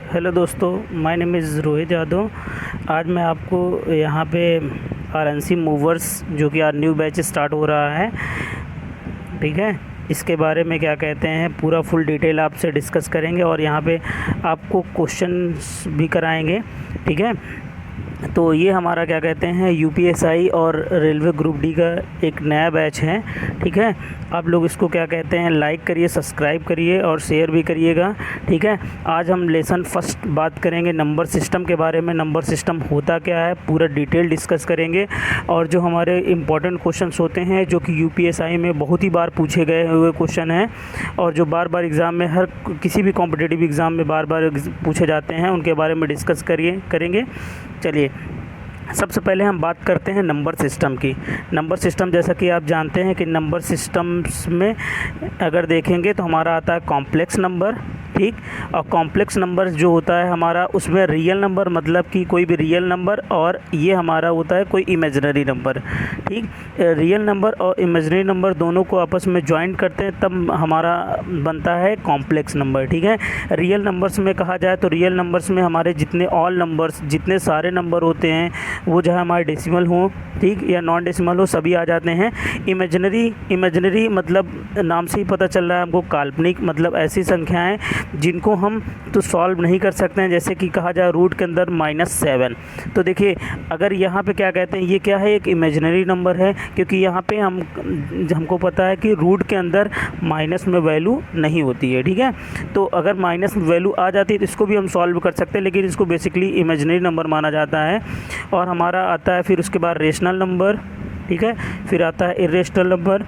Hello दोस्तों, my name is Rohit Yadav. आज मैं आपको यहाँ पे आरएनसी मूवर्स जो कि आज न्यू बैच स्टार्ट हो रहा है, ठीक है, इसके बारे में क्या कहते हैं पूरा फुल डिटेल आपसे डिस्कस करेंगे और यहाँ पे आपको क्वेश्चंस भी कराएंगे, ठीक है। तो ये हमारा क्या कहते हैं यूपीएसआई और रेलवे ग्रुप डी का एक नया बैच है, ठीक है। आप लोग इसको क्या कहते हैं लाइक करिए, सब्सक्राइब करिए और शेयर भी करिएगा, ठीक है। आज हम लेसन फर्स्ट बात करेंगे नंबर सिस्टम के बारे में। नंबर सिस्टम होता क्या है पूरा डिटेल डिस्कस करेंगे और जो हमारे इम्पोर्टेंट क्वेश्चंस होते हैं जो कि यूपीएसआई में बहुत ही बार पूछे गए हुए क्वेश्चन हैं और जो बार बार एग्ज़ाम में हर किसी भी कॉम्पिटिटिव एग्ज़ाम में बार बार पूछे जाते हैं, उनके बारे में डिस्कस करेंगे। चलिए, सबसे पहले हम बात करते हैं नंबर सिस्टम की। नंबर सिस्टम जैसा कि आप जानते हैं कि नंबर सिस्टम्स में अगर देखेंगे तो हमारा आता है कॉम्प्लेक्स नंबर, ठीक। और कॉम्प्लेक्स नंबर जो होता है हमारा उसमें रियल नंबर मतलब कि कोई भी रियल नंबर और ये हमारा होता है कोई इमेजिनरी नंबर, ठीक। रियल नंबर और इमेजिनरी नंबर दोनों को आपस में ज्वाइन करते हैं तब हमारा बनता है कॉम्प्लेक्स नंबर, ठीक है। रियल नंबर्स में कहा जाए तो रियल नंबर्स में हमारे जितने ऑल नंबर्स जितने सारे नंबर होते हैं वो जो है हमारे डेसिमल हो, ठीक, या नॉन डेसिमल हो, सभी आ जाते हैं। इमेजिनरी मतलब नाम से ही पता चल रहा है हमको, काल्पनिक मतलब ऐसी संख्याएं जिनको हम तो सॉल्व नहीं कर सकते हैं। जैसे कि कहा जाए रूट के अंदर -7, तो देखिए अगर यहाँ पे क्या कहते हैं ये क्या है एक इमेजिनरी नंबर है, क्योंकि यहाँ पे हमको पता है कि रूट के अंदर माइनस में वैल्यू नहीं होती है, ठीक है। तो अगर माइनस में वैल्यू आ जाती है तो इसको भी हम सॉल्व कर सकते हैं, लेकिन इसको बेसिकली इमेजिनरी नंबर माना जाता है। और हमारा आता है फिर उसके बाद रेशनल नंबर, ठीक है, फिर आता है इर्रेशनल नंबर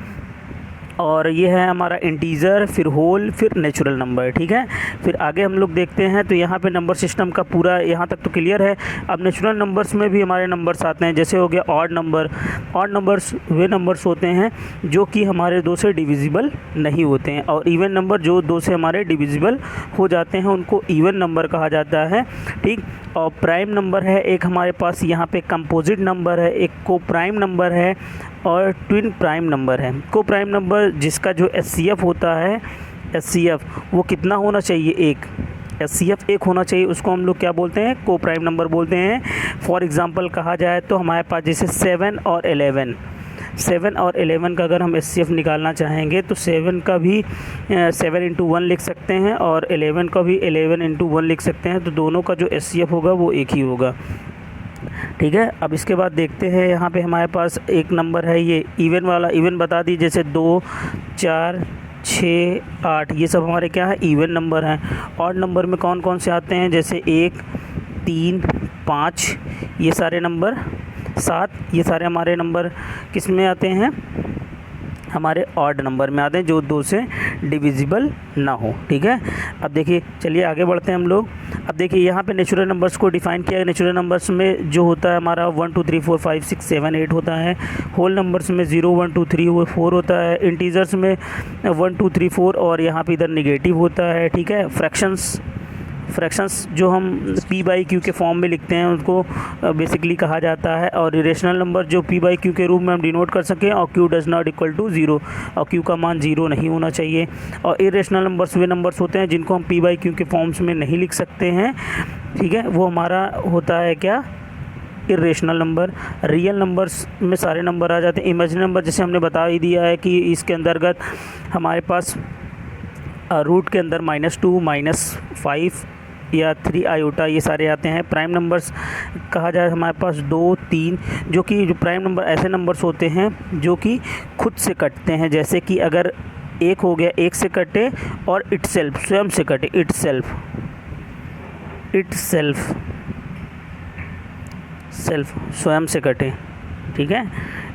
और ये है हमारा इंटीजर, फिर होल, फिर नेचुरल नंबर, ठीक है। फिर आगे हम लोग देखते हैं तो यहाँ पे नंबर सिस्टम का पूरा यहाँ तक तो क्लियर है। अब नेचुरल नंबर्स में भी हमारे नंबर्स आते हैं, जैसे हो गया ऑड नंबर। ऑड नंबर्स वे नंबर्स होते हैं जो कि हमारे 2 से डिविजिबल नहीं होते हैं, और इवन नंबर जो 2 से हमारे डिविजिबल हो जाते हैं उनको इवन नंबर कहा जाता है, ठीक। और प्राइम नंबर है एक हमारे पास यहाँ पे, कंपोजिट नंबर है एक, को प्राइम नंबर है और ट्विन प्राइम नंबर है। को प्राइम नंबर जिसका जो एचसीएफ होता है, एचसीएफ वो कितना होना चाहिए, एक, एचसीएफ 1 होना चाहिए, उसको हम लोग क्या बोलते हैं को प्राइम नंबर बोलते हैं। फॉर एग्जांपल कहा जाए तो हमारे पास जैसे 7 और 11 का अगर हम एचसीएफ निकालना चाहेंगे तो 7 का भी 7 × 1 लिख सकते हैं और 11 का भी 11 × 1 लिख सकते हैं, तो दोनों का जो एचसीएफ होगा वो एक ही होगा, ठीक है। अब इसके बाद देखते हैं यहाँ पे हमारे पास एक नंबर है ये इवन वाला, इवन बता दी, जैसे 2, 4, 6, 8 ये सब हमारे क्या है इवन नंबर हैं। ऑड नंबर में कौन कौन से आते हैं, जैसे 1, 3, 5 ये सारे नंबर, 7 ये सारे हमारे नंबर किस में आते हैं, हमारे ऑड नंबर में आते हैं जो 2 से डिविजिबल ना हो, ठीक है। अब देखिए, चलिए आगे बढ़ते हैं हम लोग। अब देखिए यहाँ पे नेचुरल नंबर्स को डिफ़ाइन किया है। नेचुरल नंबर्स में जो होता है हमारा 1 2 3 4 5 6 7 8 होता है। होल नंबर्स में 0 1 2 3 4 होता है। इंटीजर्स में 1 2 3 4 और यहाँ पे इधर निगेटिव होता है, ठीक है। फ्रैक्शंस जो हम p/q के फॉर्म में लिखते हैं उनको बेसिकली कहा जाता है। और इरेशनल नंबर जो p/q के रूप में हम डिनोट कर सकें और q does not equal to 0 और q का मान 0 नहीं होना चाहिए। और इरेशनल नंबर्स वे नंबर्स होते हैं जिनको हम p/q के फॉर्म्स में नहीं लिख सकते हैं, ठीक है, वो हमारा होता है क्या इरेशनल नंबर। रियल नंबर्स में सारे नंबर आ जाते हैं। इमेजिनरी नंबर जैसे हमने बता ही दिया है कि इसके अंतर्गत हमारे पास रूट के अंदर -2 -5 या 3 आयोटा ये सारे आते हैं। प्राइम नंबर्स कहा जाए हमारे पास 2, 3 जो प्राइम नंबर ऐसे नंबर्स होते हैं जो कि खुद से कटते हैं, जैसे कि अगर 1 हो गया 1 से कटे और इटसेल्फ स्वयं से कटे, इटसेल्फ स्वयं से कटे, ठीक है,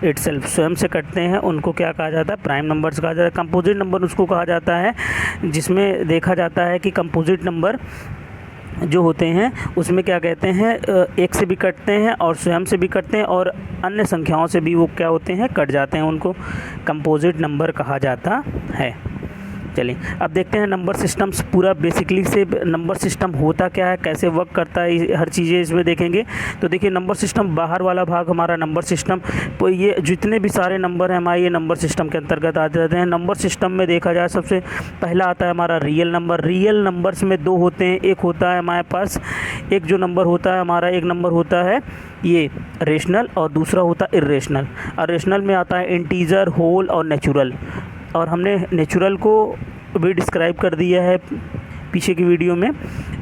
इटसेल्फ स्वयं से कटते हैं, उनको क्या कहा जाता है प्राइम नंबर्स कहा जाता है। कंपोजिट नंबर उसको कहा जाता है जिसमें देखा जाता है कि कंपोजिट नंबर जो होते हैं उसमें क्या कहते हैं एक से भी कटते हैं और स्वयं से भी कटते हैं और अन्य संख्याओं से भी वो क्या होते हैं कट जाते हैं, उनको कंपोजिट नंबर कहा जाता है, चलिए अब देखते हैं नंबर सिस्टम्स पूरा बेसिकली से नंबर सिस्टम होता क्या है, कैसे वर्क करता है, हर चीज़ें इसमें देखेंगे। तो देखिए नंबर सिस्टम बाहर वाला भाग हमारा नंबर सिस्टम, तो ये जितने भी सारे नंबर हैं हमारे ये नंबर सिस्टम के अंतर्गत आते रहते हैं। नंबर सिस्टम में देखा जाए सबसे पहला आता है हमारा रियल नंबर। रियल नंबर्स में दो होते हैं, एक होता है हमारे पास एक जो नंबर होता है हमारा, एक नंबर होता है ये रेशनल और दूसरा होता है इर्रेशनल। और रेशनल में आता है इंटीजर, होल और नेचुरल। और हमने नेचुरल को भी डिस्क्राइब कर दिया है पीछे की वीडियो में।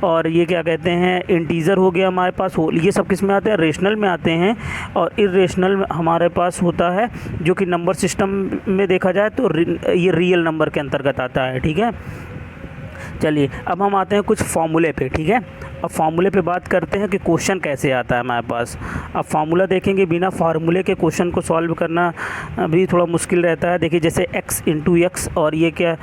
और ये क्या कहते हैं, इंटीजर हो गया हमारे पास, होल, ये सब किस में आते हैं, रेशनल में आते हैं। और इर्रेशनल हमारे पास होता है जो कि नंबर सिस्टम में देखा जाए तो ये रियल नंबर के अंतर्गत आता है। ठीक है, चलिए अब हम आते हैं कुछ फार्मूले पे। ठीक है, अब फार्मूले पे बात करते हैं कि क्वेश्चन कैसे आता है हमारे पास। अब फार्मूला देखेंगे, बिना फार्मूले के क्वेश्चन को सॉल्व करना भी थोड़ा मुश्किल रहता है। देखिए जैसे x इंटू एक्स और ये क्या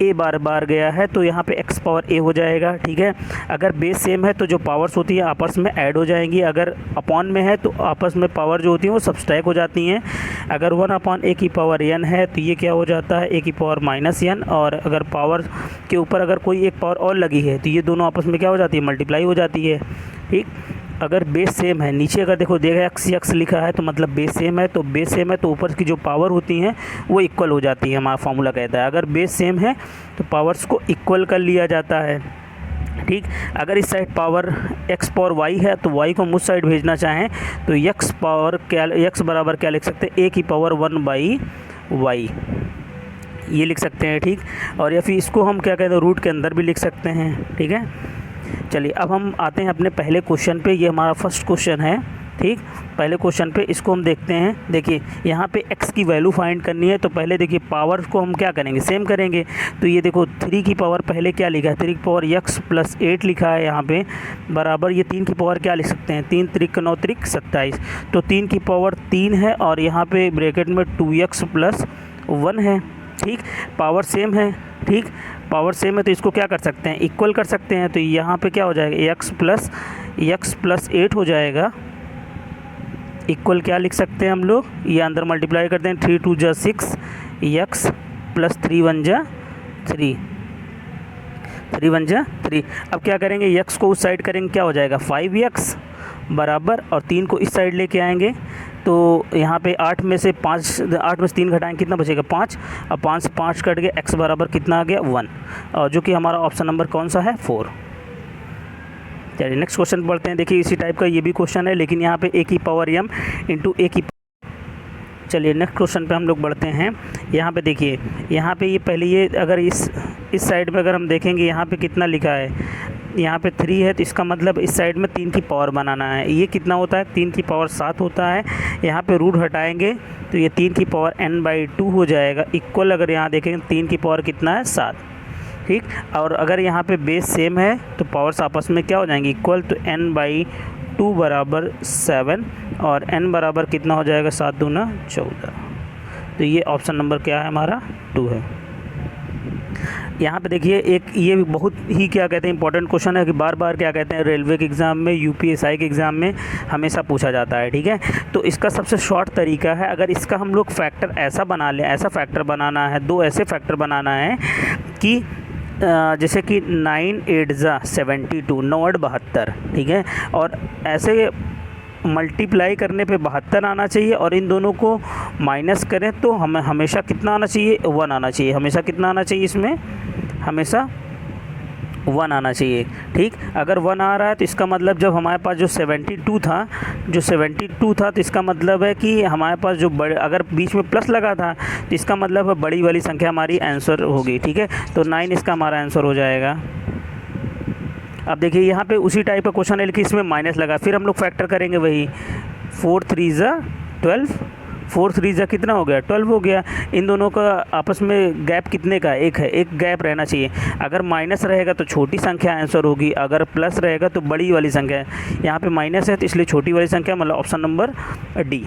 a बार बार गया है तो यहाँ पे x पावर a हो जाएगा। ठीक है, अगर बेस सेम है तो जो पावर्स होती है आपस में ऐड हो जाएंगी। अगर अपॉन में है तो आपस में पावर जो होती है वो सब्सट्रैक्ट हो जाती हैं। अगर 1/a की पावर n है तो ये क्या हो जाता है a की पावर माइनस n। और अगर पावर के ऊपर अगर कोई एक पावर और लगी है तो ये दोनों आपस में क्या हो जाती है, मल्टीप्लाई हो जाती है। ठीक, अगर बेस सेम है, नीचे अगर देखो x लिखा है तो मतलब बेस सेम है, तो बेस सेम है तो ऊपर की जो पावर होती हैं वो इक्वल हो जाती है। हमारा फार्मूला कहता है अगर बेस सेम है तो पावर्स को इक्वल कर लिया जाता है। ठीक, अगर इस side power x power y है तो y को हम उस साइड भेजना चाहें तो x बराबर क्या लिख सकते हैं, a की पावर 1/y ये लिख सकते हैं। ठीक, और या फिर इसको हम क्या कहते हैं, रूट के अंदर भी लिख सकते हैं। ठीक है, चलिए अब हम आते हैं अपने पहले क्वेश्चन पे। ये हमारा फर्स्ट क्वेश्चन है। ठीक, पहले क्वेश्चन पे इसको हम देखते हैं। देखिए यहाँ पे x की वैल्यू फाइंड करनी है तो पहले देखिए पावर को हम क्या करेंगे, सेम करेंगे। तो ये देखो 3 की पावर पहले क्या लिखा है, 3 की पावर x प्लस 8 लिखा है यहाँ पे, बराबर ये 3 की पावर क्या लिख सकते हैं, 3 त्रिक 9 त्रिक 27। तो 3 की पावर 3 है और यहाँ पे ब्रैकेट में 2x प्लस 1 है। ठीक, पावर सेम है। ठीक, पावर सेम है तो इसको क्या कर सकते हैं, इक्वल कर सकते हैं। तो यहाँ पे क्या हो जाएगा, x प्लस 8 हो जाएगा। इक्वल क्या लिख सकते हैं हम लोग, ये अंदर मल्टीप्लाई करते हैं, 3 2 जा 6, x प्लस 3 1 जा 3, 3 1 जा 3। अब क्या करेंगे, x को उस साइड करेंगे, क्या हो जाएगा 5x बराबर, और 3 को इस साइड लेके आएंगे तो यहाँ पे 8 में से 3 घटाएंगे, कितना बचेगा 5। अब 5 से 5 कट गया, x बराबर कितना आ गया 1, और जो कि हमारा ऑप्शन नंबर कौन सा है 4। चलिए नेक्स्ट क्वेश्चन पढ़ते हैं। देखिए इसी टाइप का ये भी क्वेश्चन है लेकिन यहाँ पे a की पावर m इंटू a की। चलिए नेक्स्ट क्वेश्चन पे हम लोग बढ़ते हैं। यहाँ पे देखिए, यहाँ पे ये पहले ये अगर इस साइड में अगर हम देखेंगे यहाँ पे कितना लिखा है, यहाँ पे 3 है तो इसका मतलब इस साइड में 3 की पावर बनाना है। ये कितना होता है, 3 की पावर 7 होता है। यहाँ पे रूट हटाएंगे तो ये 3 की पावर n/2 हो जाएगा। इक्वल अगर यहाँ देखेंगे 3 की पावर कितना है 7। ठीक, और अगर यहाँ पे बेस सेम है तो पावर्स आपस में क्या हो जाएंगी, इक्वल। तो n/2 बराबर 7 और n बराबर कितना हो जाएगा 7 दूना 14। तो ये ऑप्शन नंबर क्या है हमारा 2 है। यहाँ पे देखिए एक ये बहुत ही क्या कहते हैं इंपॉर्टेंट क्वेश्चन है कि बार बार क्या कहते हैं रेलवे के एग्ज़ाम में, यूपीएसआई के एग्ज़ाम में हमेशा पूछा जाता है। ठीक है, तो इसका सबसे शॉर्ट तरीका है, अगर इसका हम लोग फैक्टर ऐसा बना लें, ऐसा फैक्टर बनाना है, 2 ऐसे फैक्टर बनाना है कि जैसे कि 9 8 जा 72, 9 8 72। ठीक है, और ऐसे मल्टीप्लाई करने पे 72 आना चाहिए और इन दोनों को माइनस करें तो हमें हमेशा कितना आना चाहिए, 1 आना चाहिए। हमेशा कितना आना चाहिए, इसमें हमेशा 1 आना चाहिए। ठीक, अगर 1 आ रहा है तो इसका मतलब जब हमारे पास जो 72 था तो इसका मतलब है कि हमारे पास जो अगर बीच में प्लस लगा था तो इसका मतलब है बड़ी वाली संख्या हमारी आंसर होगी। ठीक है, तो 9 इसका हमारा आंसर हो जाएगा। अब देखिए यहाँ पे उसी टाइप का क्वेश्चन है लेकिन इसमें माइनस लगा, फिर हम लोग फैक्टर करेंगे वही 4 3 जा 12, 4 3 जा कितना हो गया 12 हो गया। इन दोनों का आपस में गैप कितने का, एक है, एक गैप रहना चाहिए। अगर माइनस रहेगा तो छोटी संख्या आंसर होगी, अगर प्लस रहेगा तो बड़ी वाली संख्या है। यहाँ पे माइनस है तो इसलिए छोटी वाली संख्या, मतलब option number D.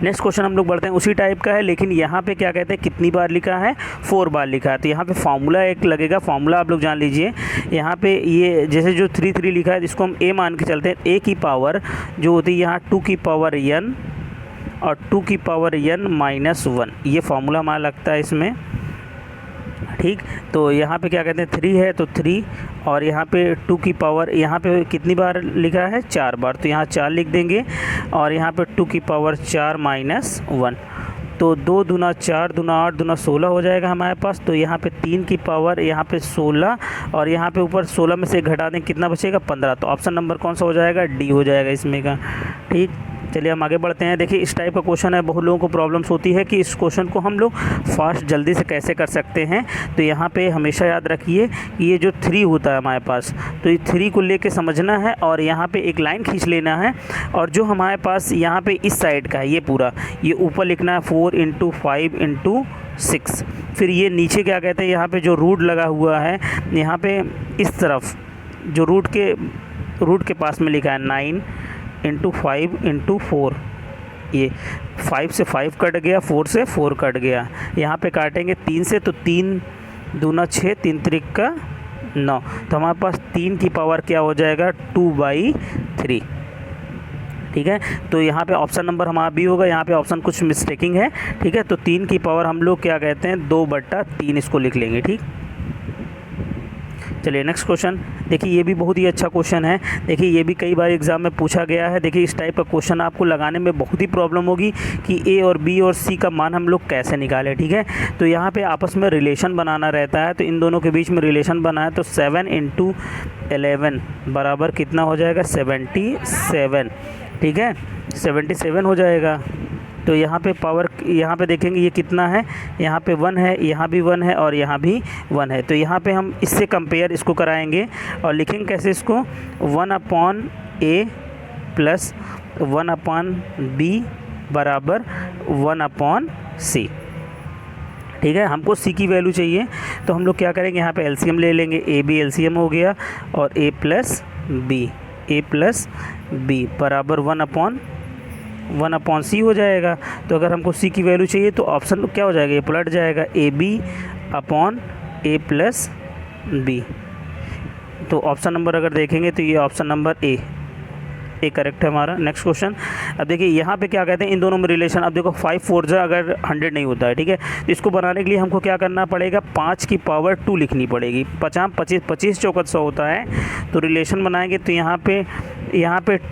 Next question हम लोग बढ़ते हैं, उसी टाइप का है लेकिन यहाँ पे क्या कहते हैं कितनी बार लिखा है, 4 बार लिखा है। तो यहाँ पे फार्मूला एक लगेगा, फार्मूला आप लोग जान लीजिए। यहाँ पे ये जैसे जो 3 3 लिखा है इसको हम a मान के चलते हैं। a की पावर जो होती है यहाँ 2 की पावर n और 2 की पावर n -1, ये फार्मूला हमारा लगता है इसमें। ठीक। तो यहाँ पे क्या कहते हैं 3 है तो 3, और यहाँ पे 2 की पावर यहाँ पे कितनी बार लिखा है 4 बार, तो यहाँ 4 लिख देंगे, और यहाँ पे 2 की पावर 4 माइनस 1, तो 2 दूना 4 दूना 8 दूना 16 हो जाएगा हमारे पास। तो यहाँ पे 3 की पावर यहाँ पे 16, और यहाँ पे ऊपर 16 में से घटा दें कितना बचेगा 15। तो ऑप्शन नंबर कौन सा हो जाएगा, डी हो जाएगा इसमें का। ठीक, चलिए हम आगे बढ़ते हैं। देखिए इस टाइप का क्वेश्चन है, बहुत लोगों को प्रॉब्लम्स होती है कि इस क्वेश्चन को हम लोग फास्ट जल्दी से कैसे कर सकते हैं। तो यहाँ पे हमेशा याद रखिए कि ये जो 3 होता है हमारे पास, तो ये 3 को लेके समझना है, और यहाँ पे एक लाइन खींच लेना है, और जो हमारे पास यहाँ पे इस साइड का है ये पूरा, ये ऊपर लिखना है 4 × 5 × 6। फिर ये नीचे क्या कहते हैं, यहाँ पे जो रूट लगा हुआ है, यहाँ पे इस तरफ जो रूट के पास में लिखा है 9 × 5 × 4, ये 5 से 5 कट गया, 4 से 4 कट गया। यहाँ पे काटेंगे 3 से, तो 3 दूना 6, 3 त्रिक का 9, तो हमारे पास 3 की पावर क्या हो जाएगा 2/3। ठीक है, तो यहाँ पे ऑप्शन नंबर हमारा बी होगा, यहाँ पे ऑप्शन कुछ मिस्टेकिंग है। ठीक है, तो 3 की पावर हम लोग क्या कहते हैं 2/3 इसको लिख लेंगे। ठीक, चलिए नेक्स्ट क्वेश्चन देखिए, ये भी बहुत ही अच्छा क्वेश्चन है। देखिए ये भी कई बार एग्जाम में पूछा गया है। देखिए इस टाइप का क्वेश्चन आपको लगाने में बहुत ही प्रॉब्लम होगी कि ए और बी और सी का मान हम लोग कैसे निकालें। ठीक है, तो यहाँ पे आपस में रिलेशन बनाना रहता है, तो इन दोनों के बीच में रिलेशन बनाए तो 7 × 11 बराबर कितना हो जाएगा 77। ठीक है, 77 हो जाएगा। तो यहाँ पे पावर, यहाँ पे देखेंगे ये कितना है, यहाँ पे 1 है, यहाँ भी 1 है, और यहाँ भी 1 है। तो यहाँ पे हम इससे कंपेयर इसको कराएंगे, और लिखेंगे कैसे इसको 1/a प्लस 1/b बराबर 1/c। ठीक है, हमको c की वैल्यू चाहिए, तो हम लोग क्या करेंगे यहाँ पे एलसीएम ले लेंगे। ए बी एलसीएम हो गया, और a प्लस b बराबर 1/c हो जाएगा। तो अगर हमको c की वैल्यू चाहिए तो ऑप्शन क्या हो जाएगा, ये पलट जाएगा AB/a प्लस b। तो ऑप्शन नंबर अगर देखेंगे तो ये ऑप्शन नंबर ए करेक्ट है हमारा। नेक्स्ट क्वेश्चन, अब देखिए यहाँ पे क्या कहते हैं इन दोनों में रिलेशन। अब देखो 5 4 जा अगर 100 नहीं होता है। ठीक है, तो इसको बनाने के लिए हमको क्या करना पड़ेगा, 5 की पावर 2 लिखनी पड़ेगी। 50 25 चौकत 100 होता है, तो रिलेशन बनाएंगे तो यहाँ पे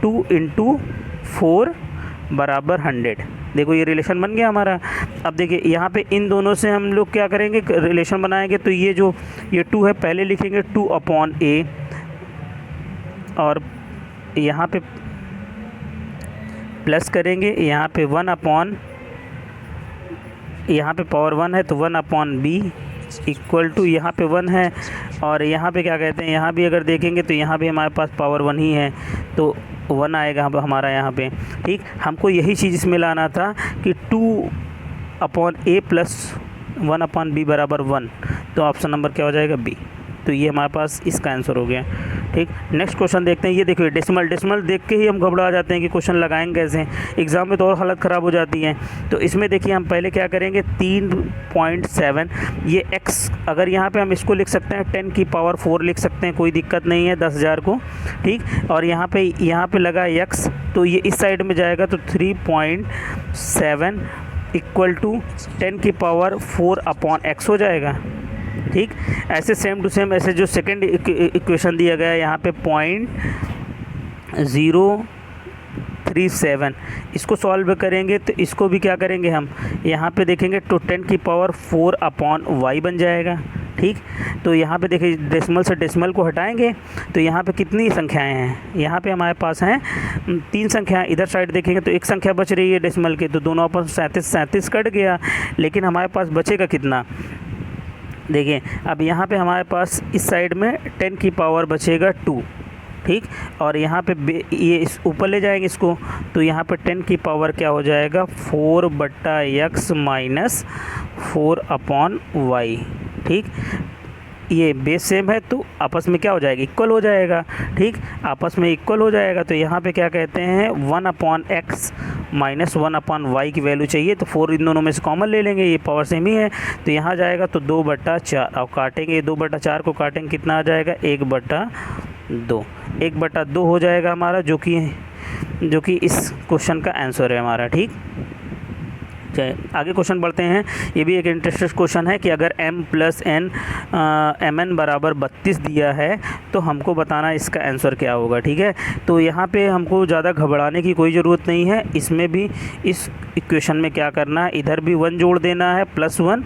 2 × 4 बराबर 100। देखो ये रिलेशन बन गया हमारा। अब देखिए यहाँ पे इन दोनों से हम लोग क्या करेंगे, रिलेशन बनाएंगे, तो ये 2 है, पहले लिखेंगे 2/a, और यहाँ पे प्लस करेंगे, यहाँ पे यहाँ पे पावर 1 है तो 1/b इक्वल टू यहाँ पे 1 है, और यहाँ पे क्या कहते हैं, यहाँ भी अगर देखेंगे तो यहाँ भी हमारे पास पावर 1 ही है, तो 1 आएगा हमारा यहाँ पे। ठीक, हमको यही चीज़ इसमें लाना था कि 2/a प्लस 1/b बराबर 1, तो ऑप्शन नंबर क्या हो जाएगा बी। तो ये हमारे पास इसका आंसर हो गया। ठीक, नेक्स्ट क्वेश्चन देखते हैं। ये देखिए डेसिमल देख के ही हम घबरा जाते हैं कि क्वेश्चन लगाएंगे कैसे, एग्जाम में तो और हालत ख़राब हो जाती है। तो इसमें देखिए हम पहले क्या करेंगे 3.7, ये x, अगर यहाँ पे हम इसको लिख सकते हैं 10 की पावर 4 लिख सकते हैं, कोई दिक्कत नहीं है 10,000 को। ठीक, और यहाँ पे लगा x, तो ये इस साइड में जाएगा, तो 3.7 इक्वल टू 10 की पावर 4/x हो जाएगा। ठीक, ऐसे सेम टू सेम ऐसे जो सेकंड इक्वेशन दिया गया है यहाँ पे 0.037, इसको सॉल्व करेंगे तो इसको भी क्या करेंगे हम, यहाँ पे देखेंगे तो 10 की पावर 4/y बन जाएगा। ठीक, तो यहाँ पे देखिए डेसिमल से डेसिमल को हटाएंगे तो यहाँ पे कितनी संख्याएं हैं, यहाँ पे हमारे पास हैं 3 संख्याएं। इधर साइड देखेंगे तो एक संख्या बच रही है डेसिमल के, तो दोनों आपस 37 कट गया, लेकिन हमारे पास बचेगा कितना, देखिए अब यहाँ पे हमारे पास इस साइड में 10 की पावर बचेगा 2। ठीक, और यहाँ पे ये इस ऊपर ले जाएंगे इसको, तो यहाँ पे 10 की पावर क्या हो जाएगा 4/x माइनस 4/y। ठीक, ये बेस सेम है तो आपस में क्या हो जाएगा, इक्वल हो जाएगा। ठीक, आपस में इक्वल हो जाएगा, तो यहाँ पे क्या कहते हैं 1/x माइनस 1/y की वैल्यू चाहिए, तो 4 इन दोनों में से कॉमन ले लेंगे, ये पावर सेम ही है, तो यहाँ जाएगा तो 2/4, और काटेंगे 2/4 को काटेंगे कितना आ जाएगा 1/2, 1/2 हो जाएगा हमारा, जो कि इस क्वेश्चन का आंसर है हमारा। ठीक, ठीक है, आगे क्वेश्चन बढ़ते हैं। ये भी एक इंटरेस्टेड क्वेश्चन है कि अगर m plus n m n बराबर 32 दिया है तो हमको बताना इसका आंसर क्या होगा। ठीक है, तो यहाँ पे हमको ज़्यादा घबराने की कोई ज़रूरत नहीं है। इसमें भी इस इक्वेशन में क्या करना है, इधर भी 1 जोड़ देना है +1,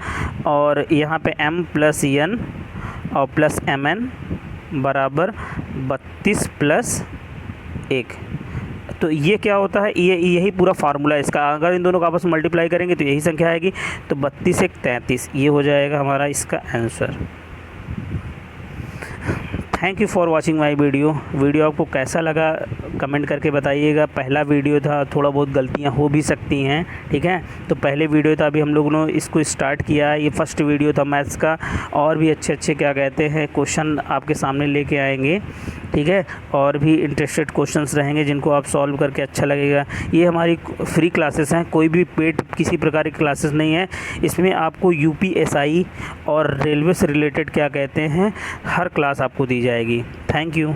और यहाँ पे m प्लस n और प्लस mn बराबर 32 प्लस 1। तो ये क्या होता है, ये यही पूरा फार्मूला है इसका। अगर इन दोनों को आपस में मल्टीप्लाई करेंगे तो यही संख्या आएगी। तो 32 1 33, ये हो जाएगा हमारा इसका answer. Thank you for watching my video आपको कैसा लगा कमेंट करके बताइएगा। पहला वीडियो था, थोड़ा बहुत गलतियां हो भी सकती हैं। ठीक है, तो पहले वीडियो था, अभी हम लोगों ने इसको स्टार्ट किया है। ये फर्स्ट वीडियो था मैथ्स का। और भी अच्छे क्या कहते हैं क्वेश्चन आपके सामने लेके आएंगे। ठीक है, और भी इंटरेस्टेड क्वेश्चंस रहेंगे जिनको आप सॉल्व करके अच्छा लगेगा। ये हमारी फ्री क्लासेस हैं, कोई भी पेड किसी प्रकार की क्लासेस नहीं है। इसमें आपको UPSI और रेलवे से रिलेटेड क्या कहते हैं हर क्लास आपको दी जाएगी। Thank you.